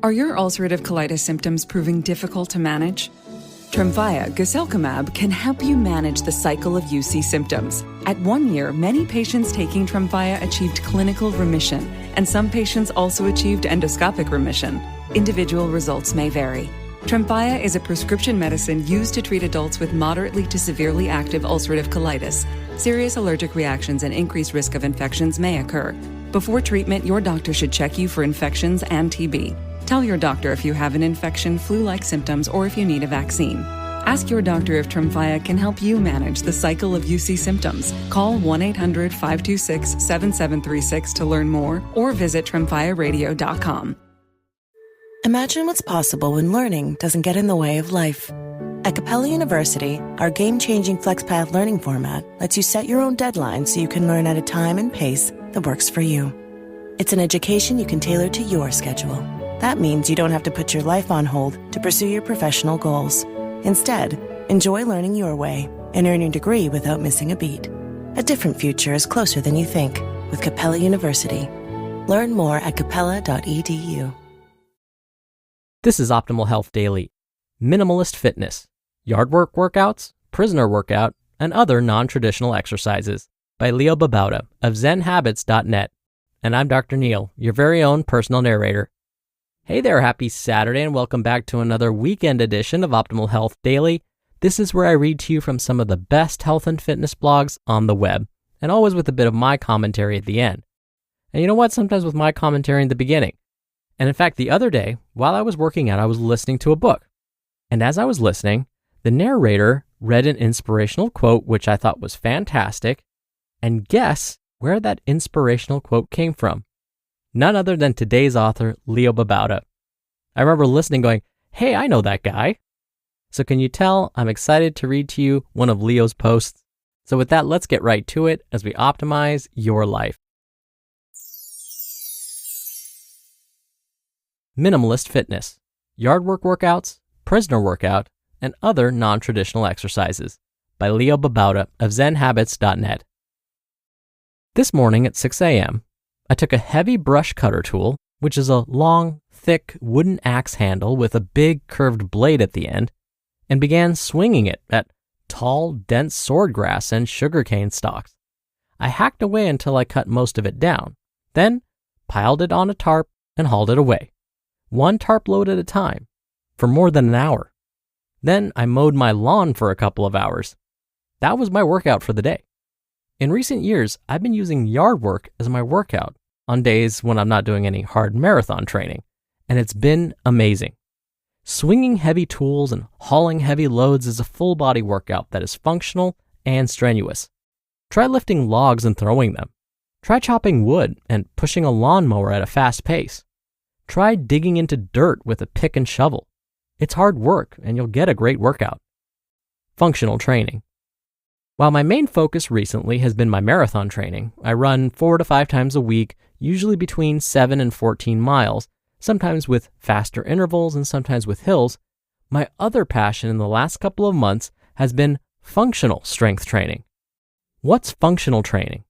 Are your ulcerative colitis symptoms proving difficult to manage? Tremfya guselkumab can help you manage the cycle of UC symptoms. At 1 year, many patients taking Tremfya achieved clinical remission, and some patients also achieved endoscopic remission. Individual results may vary. Tremfya is a prescription medicine used to treat adults with moderately to severely active ulcerative colitis. Serious allergic reactions and increased risk of infections may occur. Before treatment, your doctor should check you for infections and TB. Tell your doctor if you have an infection, flu-like symptoms, or if you need a vaccine. Ask your doctor if Tremfya can help you manage the cycle of UC symptoms. Call 1-800-526-7736 to learn more or visit tremfyaradio.com. Imagine what's possible when learning doesn't get in the way of life. At Capella University, our game-changing FlexPath learning format lets you set your own deadlines so you can learn at a time and pace that works for you. It's an education you can tailor to your schedule. That means you don't have to put your life on hold to pursue your professional goals. Instead, enjoy learning your way and earn your degree without missing a beat. A different future is closer than you think with Capella University. Learn more at capella.edu. This is Optimal Health Daily. Minimalist fitness, Yardwork workouts, prisoner workout, and other non-traditional exercises by Leo Babauta of ZenHabits.net. And I'm Dr. Neil, your very own personal narrator. Hey there, happy Saturday, and welcome back to another weekend edition of Optimal Health Daily. This is where I read to you from some of the best health and fitness blogs on the web, and always with a bit of my commentary at the end. And you know what? Sometimes with my commentary in the beginning. And in fact, the other day, while I was working out, I was listening to a book. And as I was listening, the narrator read an inspirational quote, which I thought was fantastic. And guess where that inspirational quote came from? None other than today's author, Leo Babauta. I remember listening going, hey, I know that guy. So can you tell I'm excited to read to you one of Leo's posts? So with that, let's get right to it as we optimize your life. Minimalist fitness, Yardwork workouts, prisoner workout, and other non-traditional exercises by Leo Babauta of ZenHabits.net. This morning at 6 a.m., I took a heavy brush cutter tool, which is a long, thick wooden axe handle with a big curved blade at the end, and began swinging it at tall, dense swordgrass and sugarcane stalks. I hacked away until I cut most of it down, then piled it on a tarp and hauled it away, one tarp load at a time, for more than an hour. Then I mowed my lawn for a couple of hours. That was my workout for the day. In recent years, I've been using Yardwork as my workout on days when I'm not doing any hard marathon training, and it's been amazing. Swinging heavy tools and hauling heavy loads is a full body workout that is functional and strenuous. Try lifting logs and throwing them. Try chopping wood and pushing a lawnmower at a fast pace. Try digging into dirt with a pick and shovel. It's hard work, and you'll get a great workout. Functional training. While my main focus recently has been my marathon training, I run 4 to 5 times a week, usually between 7 and 14 miles, sometimes with faster intervals and sometimes with hills. My other passion in the last couple of months has been functional strength training. What's functional training?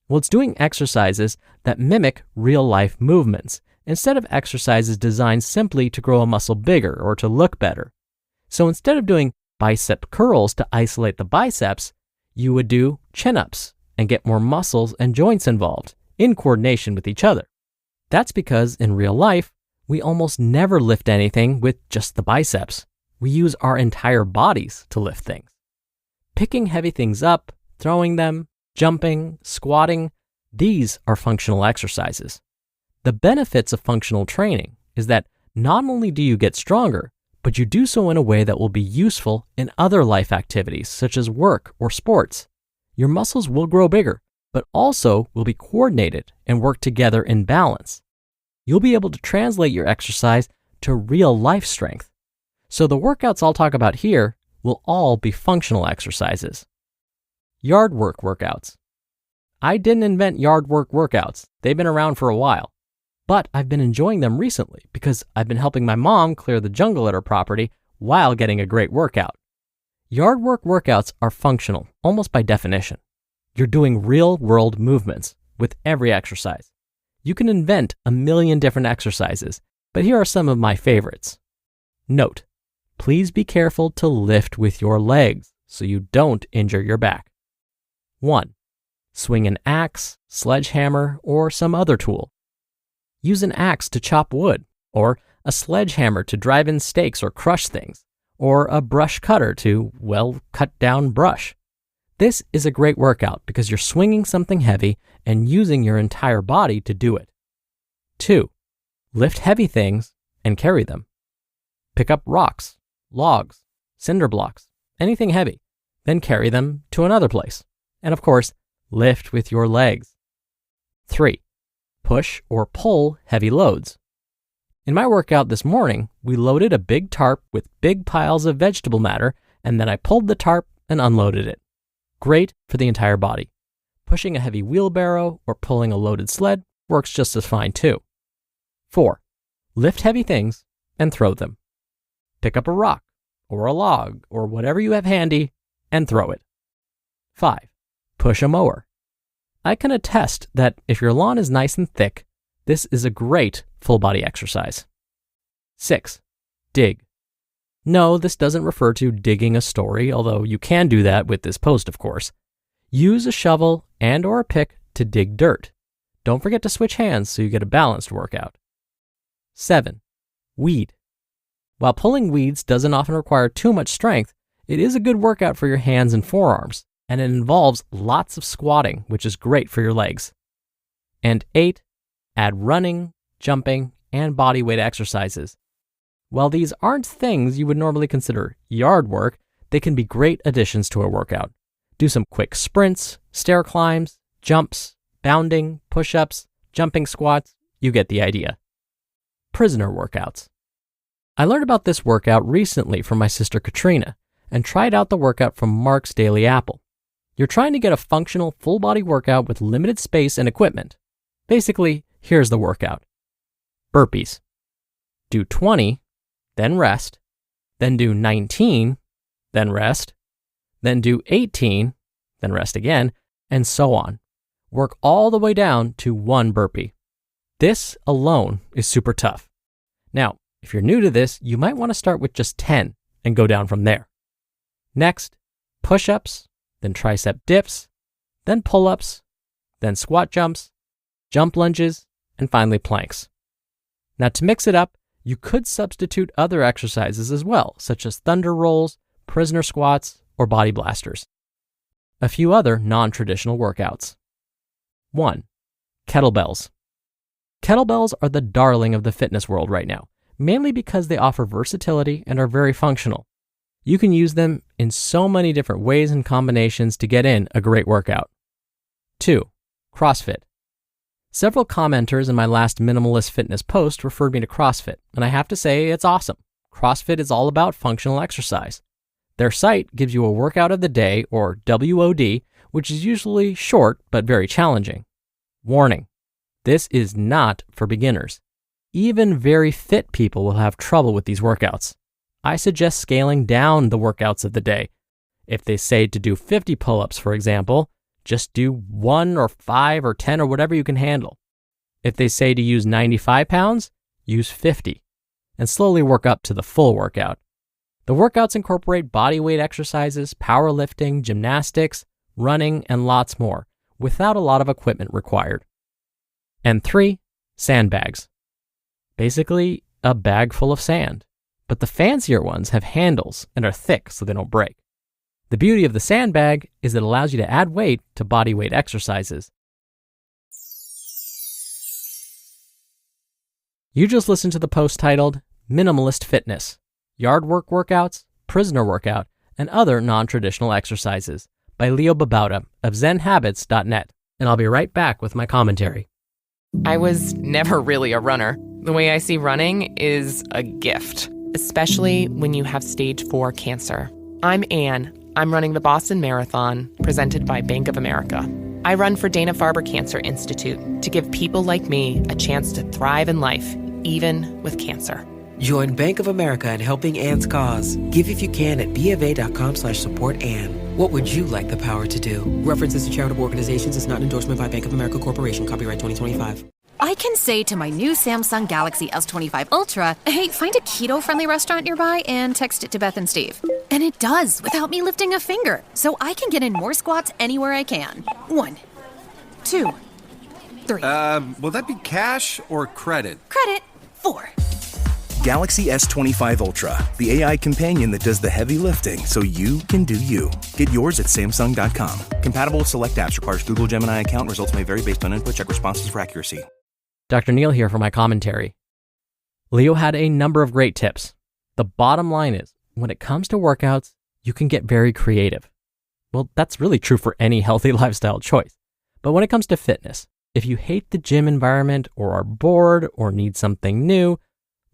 Well, it's doing exercises that mimic real-life movements, instead of exercises designed simply to grow a muscle bigger or to look better. So instead of doing bicep curls to isolate the biceps, you would do chin-ups and get more muscles and joints involved in coordination with each other. That's because in real life, we almost never lift anything with just the biceps. We use our entire bodies to lift things. Picking heavy things up, throwing them, jumping, squatting, these are functional exercises. The benefits of functional training is that not only do you get stronger, but you do so in a way that will be useful in other life activities such as work or sports. Your muscles will grow bigger, but also will be coordinated and work together in balance. You'll be able to translate your exercise to real life strength. So the workouts I'll talk about here will all be functional exercises. Yardwork workouts. I didn't invent Yardwork workouts. They've been around for a while. But I've been enjoying them recently because I've been helping my mom clear the jungle at her property while getting a great workout. Yardwork workouts are functional, almost by definition. You're doing real-world movements with every exercise. You can invent a million different exercises but here are some of my favorites. Note, please be careful to lift with your legs so you don't injure your back. 1. Swing an axe, sledgehammer, or some other tool. Use an axe to chop wood, or a sledgehammer to drive in stakes or crush things, or a brush cutter to, cut down brush. This is a great workout because you're swinging something heavy and using your entire body to do it. 2. Lift heavy things and carry them. Pick up rocks, logs, cinder blocks, anything heavy, then carry them to another place. And of course, lift with your legs. 3. Push or pull heavy loads. In my workout this morning, we loaded a big tarp with big piles of vegetable matter, and then I pulled the tarp and unloaded it. Great for the entire body. Pushing a heavy wheelbarrow or pulling a loaded sled works just as fine too. 4. Lift heavy things and throw them. Pick up a rock or a log or whatever you have handy and throw it. 5. Push a mower. I can attest that if your lawn is nice and thick, this is a great full body exercise. 6. Dig. No, this doesn't refer to digging a story, although you can do that with this post, of course. Use a shovel and or a pick to dig dirt. Don't forget to switch hands so you get a balanced workout. 7. Weed. While pulling weeds doesn't often require too much strength, it is a good workout for your hands and forearms, and it involves lots of squatting, which is great for your legs. And 8. Add running, jumping, and body weight exercises. While these aren't things you would normally consider yard work, they can be great additions to a workout. Do some quick sprints, stair climbs, jumps, bounding, push-ups, jumping squats, you get the idea. Prisoner workouts. I learned about this workout recently from my sister Katrina and tried out the workout from Mark's Daily Apple. You're trying to get a functional full body workout with limited space and equipment. Basically, here's the workout. Burpees. Do 20, then rest, then do 19, then rest, then do 18, then rest again, and so on. Work all the way down to 1 burpee. This alone is super tough. Now, if you're new to this, you might want to start with just 10 and go down from there. Next, push-ups, then tricep dips, then pull-ups, then squat jumps, jump lunges, and finally planks. Now to mix it up, you could substitute other exercises as well, such as thunder rolls, prisoner squats, or body blasters. A few other non-traditional workouts. 1. Kettlebells. Kettlebells are the darling of the fitness world right now, mainly because they offer versatility and are very functional. You can use them in so many different ways and combinations to get in a great workout. 2. CrossFit. Several commenters in my last minimalist fitness post referred me to CrossFit, and I have to say it's awesome. CrossFit is all about functional exercise. Their site gives you a workout of the day, or WOD, which is usually short but very challenging. Warning, this is not for beginners. Even very fit people will have trouble with these workouts. I suggest scaling down the workouts of the day. If they say to do 50 pull-ups, for example, just do 1 or 5 or 10 or whatever you can handle. If they say to use 95 pounds, use 50, and slowly work up to the full workout. The workouts incorporate body weight exercises, powerlifting, gymnastics, running, and lots more, without a lot of equipment required. And 3, sandbags. Basically, a bag full of sand. But the fancier ones have handles and are thick so they don't break. The beauty of the sandbag is it allows you to add weight to body weight exercises. You just listened to the post titled Minimalist Fitness, Yardwork Workouts, Prisoner Workout, and Other Non-Traditional Exercises by Leo Babauta of zenhabits.net, and I'll be right back with my commentary. I was never really a runner. The way I see running is a gift, especially when you have stage 4 cancer. I'm Anne. I'm running the Boston Marathon, presented by Bank of America. I run for Dana-Farber Cancer Institute to give people like me a chance to thrive in life, even with cancer. Join Bank of America in helping Anne's cause. Give if you can at BofA.com/supportAnne. What would you like the power to do? References to charitable organizations is not an endorsement by Bank of America Corporation. Copyright 2025. I can say to my new Samsung Galaxy S25 Ultra, hey, find a keto-friendly restaurant nearby and text it to Beth and Steve. And it does, without me lifting a finger. So I can get in more squats anywhere I can. 1, 2, 3. Will that be cash or credit? Credit. 4. Galaxy S25 Ultra, the AI companion that does the heavy lifting so you can do you. Get yours at Samsung.com. Compatible with select apps. Requires Google Gemini account. Results may vary based on input. Check responses for accuracy. Dr. Neil here for my commentary. Leo had a number of great tips. The bottom line is, when it comes to workouts, you can get very creative. Well, that's really true for any healthy lifestyle choice. But when it comes to fitness, if you hate the gym environment or are bored or need something new,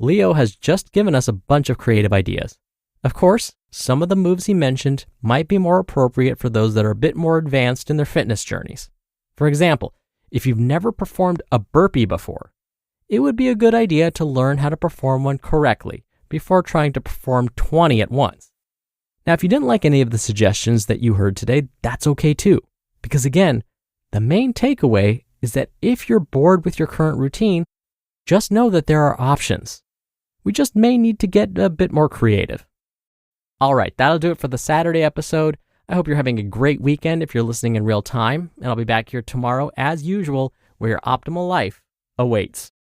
Leo has just given us a bunch of creative ideas. Of course, some of the moves he mentioned might be more appropriate for those that are a bit more advanced in their fitness journeys. For example, if you've never performed a burpee before, it would be a good idea to learn how to perform one correctly before trying to perform 20 at once. Now, if you didn't like any of the suggestions that you heard today, that's okay too. Because again, the main takeaway is that if you're bored with your current routine, just know that there are options. We just may need to get a bit more creative. All right, that'll do it for the Saturday episode. I hope you're having a great weekend if you're listening in real time, and I'll be back here tomorrow as usual, where your optimal life awaits.